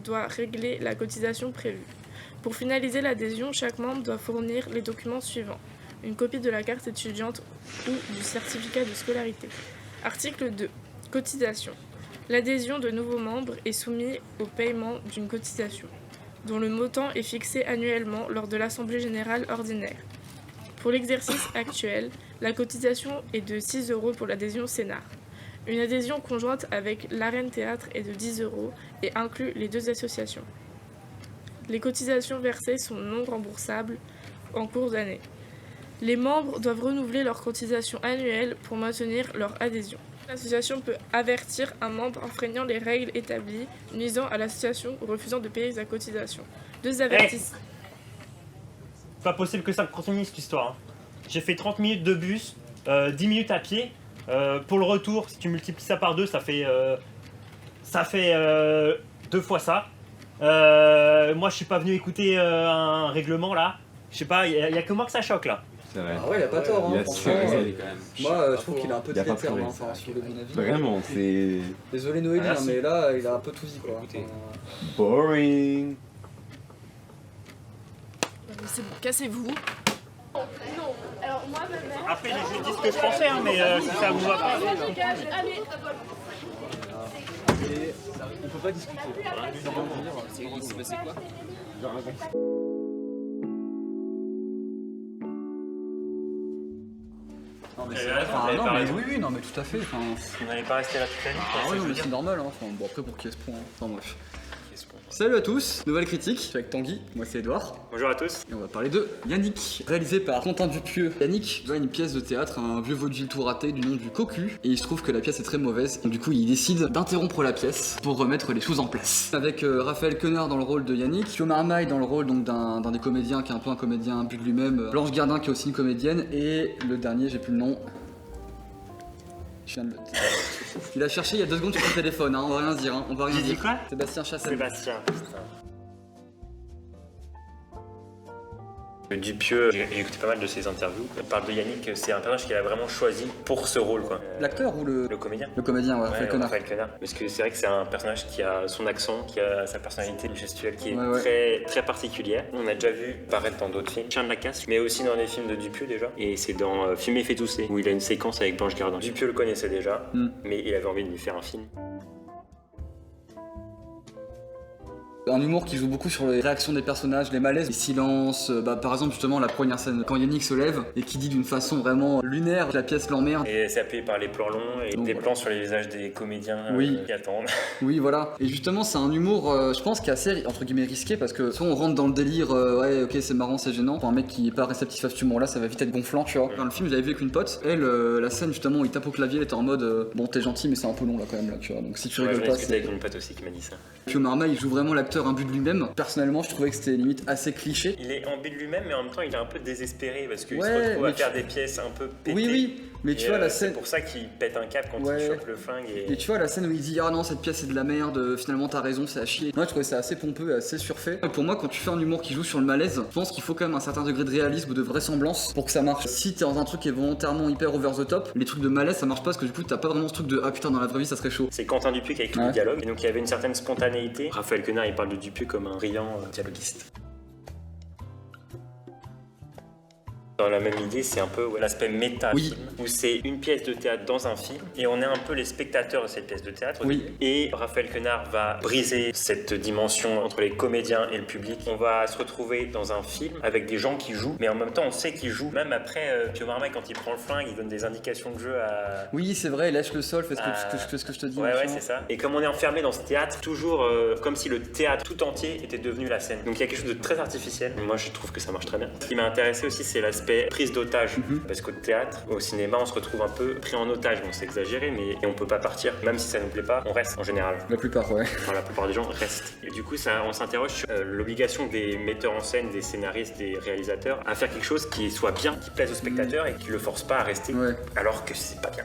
doit régler la cotisation prévue. Pour finaliser l'adhésion, chaque membre doit fournir les documents suivants. Une copie de la carte étudiante ou du certificat de scolarité. Article 2. Cotisation. L'adhésion de nouveaux membres est soumise au paiement d'une cotisation, dont le montant est fixé annuellement lors de l'Assemblée générale ordinaire. Pour l'exercice actuel, la cotisation est de 6 € pour l'adhésion Sénart. Une adhésion conjointe avec l'Arène Théâtre est de 10 € et inclut les deux associations. Les cotisations versées sont non remboursables en cours d'année. Les membres doivent renouveler leur cotisation annuelle pour maintenir leur adhésion. L'association peut avertir un membre enfreignant les règles établies, nuisant à l'association ou refusant de payer sa cotisation. 2 avertissements. Pas possible que ça continue cette histoire. J'ai fait 30 minutes de bus, 10 minutes à pied. Pour le retour, si tu multiplies ça par 2, ça fait 2 fois ça. Moi, je suis pas venu écouter un règlement là. Je sais pas, il y a que moi que ça choque là. C'est vrai. Ah ouais, il a pas tort, hein, franchement. Moi, je trouve qu'il a un peu de terme, enfin, sur mon avis. Vraiment, c'est... Désolé Noélie, hein, mais là, il a un peu tout dit, quoi. boring. C'est bon, cassez-vous. Non, alors moi, ma mère... Après, j'ai dit ce que je pensais, hein, mais si ça vous va pas... Allez. On peut pas discuter. Il s'est passé quoi? Non mais c'est vrai, enfin, non mais oui, non mais tout à fait. Enfin, On n'allait pas rester là toute la nuit. ah ouais, non, mais c'est normal, hein. Enfin, bon après pour qui est ce point. Hein. Enfin bref. Salut à tous, nouvelle critique, je suis avec Tanguy, moi c'est Edouard. Bonjour à tous. Et on va parler de Yannick, réalisé par Quentin Dupieux. Yannick doit une pièce de théâtre à un vieux vaudeville tout raté du nom du Cocu, et il se trouve que la pièce est très mauvaise, et du coup il décide d'interrompre la pièce pour remettre les choses en place. Avec Raphaël Quenard dans le rôle de Yannick, Pio Marmaille dans le rôle donc d'un des comédiens qui est un peu un comédien but de lui-même, Blanche Gardin qui est aussi une comédienne, et le dernier, j'ai plus le nom. Je viens de le... Il a cherché il y a 2 secondes sur son téléphone, hein, on va rien dire, hein, on va rien J'ai dit dire. quoi? Sébastien Chassagne. Sébastien, putain. Dupieux, j'ai écouté pas mal de ses interviews. Il parle de Yannick, c'est un personnage qu'il a vraiment choisi pour ce rôle, quoi. L'acteur ou le comédien? Le comédien, ouais, Raphaël Quenard. Raphaël Quenard. Parce que c'est vrai que c'est un personnage qui a son accent, qui a sa personnalité gestuelle qui est Ouais. très, très particulière. On a déjà vu apparaître dans d'autres films, Chien de la Casse, mais aussi dans les films de Dupieux déjà. Et c'est dans Fumer fait tousser, où il a une séquence avec Blanche Gardin. Dupieux le connaissait déjà, mais il avait envie de lui faire un film. Un humour qui joue beaucoup sur les réactions des personnages, les malaises, les silences. Par exemple, justement, la première scène, quand Yannick se lève et qui dit d'une façon vraiment lunaire que la pièce l'emmerde. Et c'est appuyé par les plans longs et Donc, des voilà. plans sur les visages des comédiens qui attendent. Oui, voilà. Et justement, c'est un humour, je pense, qui est assez, entre guillemets, risqué parce que soit on rentre dans le délire, ouais, ok, c'est marrant, c'est gênant. Pour un mec qui est pas réceptif à cet humour-là, ça va vite être gonflant, tu vois. Dans le film, je l'avais vu avec une pote. Elle, la scène, justement, où il tape au clavier, elle était en mode, bon, t'es gentil, mais c'est un peu long là quand même, là, tu vois. Donc si tu rigoles J'en ai pas, discuté avec une pote aussi qui m'a dit ça. Pio Marmaille, il joue vraiment l'acteur imbu de lui-même. Personnellement, je trouvais que c'était limite assez cliché. Il est imbu de lui-même, mais en même temps, il est un peu désespéré parce qu'il Ouais, se retrouve à mais faire des pièces un peu pétées. Oui, mais tu vois la scène. C'est pour ça qu'il pète un câble quand il chope le flingue. Et tu vois la scène où il dit ah non cette pièce c'est de la merde, finalement t'as raison c'est à chier. Moi je trouvais ça assez pompeux et assez surfait. Et pour moi quand tu fais un humour qui joue sur le malaise, je pense qu'il faut quand même un certain degré de réalisme ou de vraisemblance pour que ça marche. Si t'es dans un truc qui est volontairement hyper over the top, les trucs de malaise ça marche pas parce que du coup t'as pas vraiment ce truc de ah putain dans la vraie vie ça serait chaud. C'est Quentin Dupieux qui a écrit le dialogue, et donc il y avait une certaine spontanéité. Raphaël Quenard il parle de Dupieux comme un brillant dialoguiste. Dans la même idée, c'est un peu l'aspect méta-film, où c'est une pièce de théâtre dans un film, et on est un peu les spectateurs de cette pièce de théâtre. Et Raphaël Quenard va briser cette dimension entre les comédiens et le public. On va se retrouver dans un film avec des gens qui jouent, mais en même temps on sait qu'ils jouent. Même après, Pio Marmaille, quand il prend le flingue, il donne des indications de jeu à... Oui, c'est vrai, lâche le sol, fais ce que je te dis. Ouais, c'est ça. Et comme on est enfermé dans ce théâtre, toujours comme si le théâtre tout entier était devenu la scène. Donc il y a quelque chose de très artificiel. Moi, je trouve que ça marche très bien. Ce qui m'a intéressé aussi, c'est l'aspect prise d'otage, parce qu'au théâtre, au cinéma, on se retrouve un peu pris en otage. Bon, c'est exagéré, mais on peut pas partir. Même si ça nous plaît pas, on reste en général. La plupart, ouais. Enfin, la plupart des gens restent. Et du coup, on s'interroge sur l'obligation des metteurs en scène, des scénaristes, des réalisateurs à faire quelque chose qui soit bien, qui plaise aux spectateurs et qui le force pas à rester, alors que c'est pas bien.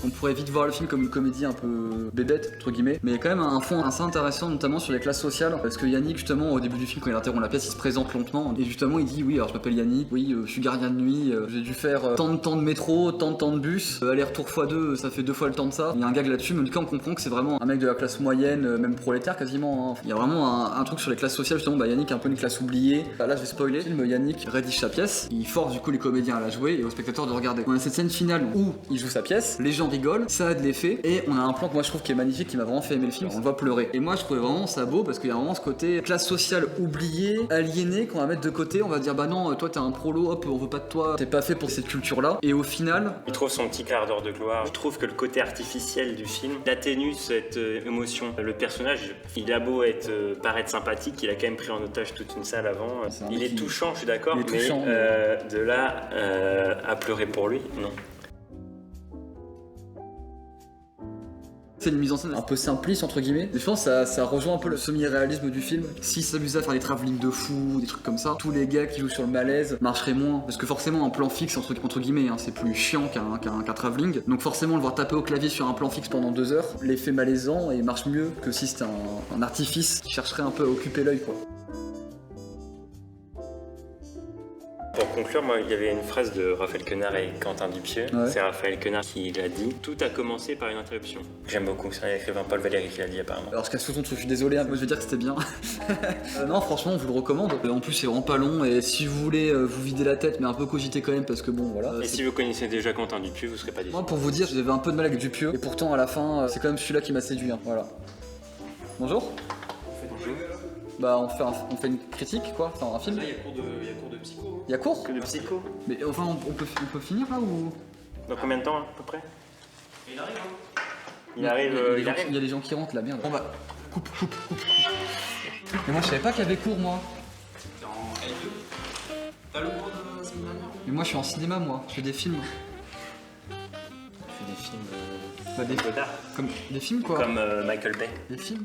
On pourrait vite voir le film comme une comédie un peu bébête, entre guillemets, mais il y a quand même un fond assez intéressant, notamment sur les classes sociales, parce que Yannick, justement, au début du film, quand il interrompt la pièce, il se présente lentement, et justement, il dit oui, alors je m'appelle Yannick, oui, je suis gardien de nuit, j'ai dû faire tant de métro, tant de bus, aller-retour x2, ça fait 2 fois le temps de ça. Il y a un gag là-dessus, mais en tout cas, on comprend que c'est vraiment un mec de la classe moyenne, même prolétaire quasiment. Hein. Il y a vraiment un truc sur les classes sociales, justement, Yannick est un peu une classe oubliée. Là, je vais spoiler, le film, Yannick rédige sa pièce, il force du coup les comédiens à la jouer et aux spectateurs de regarder. On a cette scène finale où il joue sa pièce, les gens rigolent, ça a de l'effet, et on a un plan que moi je trouve qui est magnifique, qui m'a vraiment fait aimer le film, on le voit pleurer. Et moi je trouvais vraiment ça beau parce qu'il y a vraiment ce côté classe sociale oubliée, aliénée, qu'on va mettre de côté, on va dire bah non, toi t'es un prolo, hop, on veut pas de toi, t'es pas fait pour cette culture-là. Et au final, il trouve son petit quart d'heure de gloire. Je trouve que le côté artificiel du film atténue cette émotion. Le personnage, il a beau paraître sympathique, il a quand même pris en otage toute une salle avant. Il est touchant, je suis d'accord, mais de là à pleurer pour lui, non. C'est une mise en scène un peu simpliste entre guillemets. Et je pense que ça rejoint un peu le semi-réalisme du film. S'ils s'amusaient à faire des travelling de fou, des trucs comme ça, tous les gars qui jouent sur le malaise marcheraient moins. Parce que forcément un plan fixe entre guillemets, hein, c'est plus chiant qu'un travelling. Donc forcément le voir taper au clavier sur un plan fixe pendant 2 heures, l'effet malaisant et marche mieux que si c'était un artifice qui chercherait un peu à occuper l'œil quoi. Pour conclure, moi, il y avait une phrase de Raphaël Quenard et Quentin Dupieux. Ouais. C'est Raphaël Quenard qui l'a dit. Tout a commencé par une interruption. J'aime beaucoup, c'est un écrivain Paul Valéry qui l'a dit apparemment. Alors, je casse tout ton truc, je suis désolé, hein, moi je vais dire que c'était bien. Non, franchement, on vous le recommande. En plus, c'est vraiment pas long et si vous voulez vous vider la tête, mais un peu cogiter quand même, parce que bon, voilà. Et si vous connaissez déjà Quentin Dupieux, vous serez pas déçus. Moi, pour vous dire, j'avais un peu de mal avec Dupieux et pourtant, à la fin, c'est quand même celui-là qui m'a séduit. Hein, voilà. Bonjour. Bonjour. Bah, on fait une critique, quoi, enfin un film. Là, il y a cours de psycho. Il y a cours que de psycho. Mais enfin, on peut finir là ou. Dans combien de temps, à peu près? Il arrive, hein. Il arrive. Il y a des gens qui rentrent là, merde. Bon bah, coupe. Mais moi, je savais pas qu'il y avait cours, moi. T'es en L2. T'as le cours de la semaine dernière? Mais moi, je suis en cinéma, moi. Je fais des films. Tu fais des films. Bah, d'art. Comme des films, quoi. Comme Michael Bay. Des films.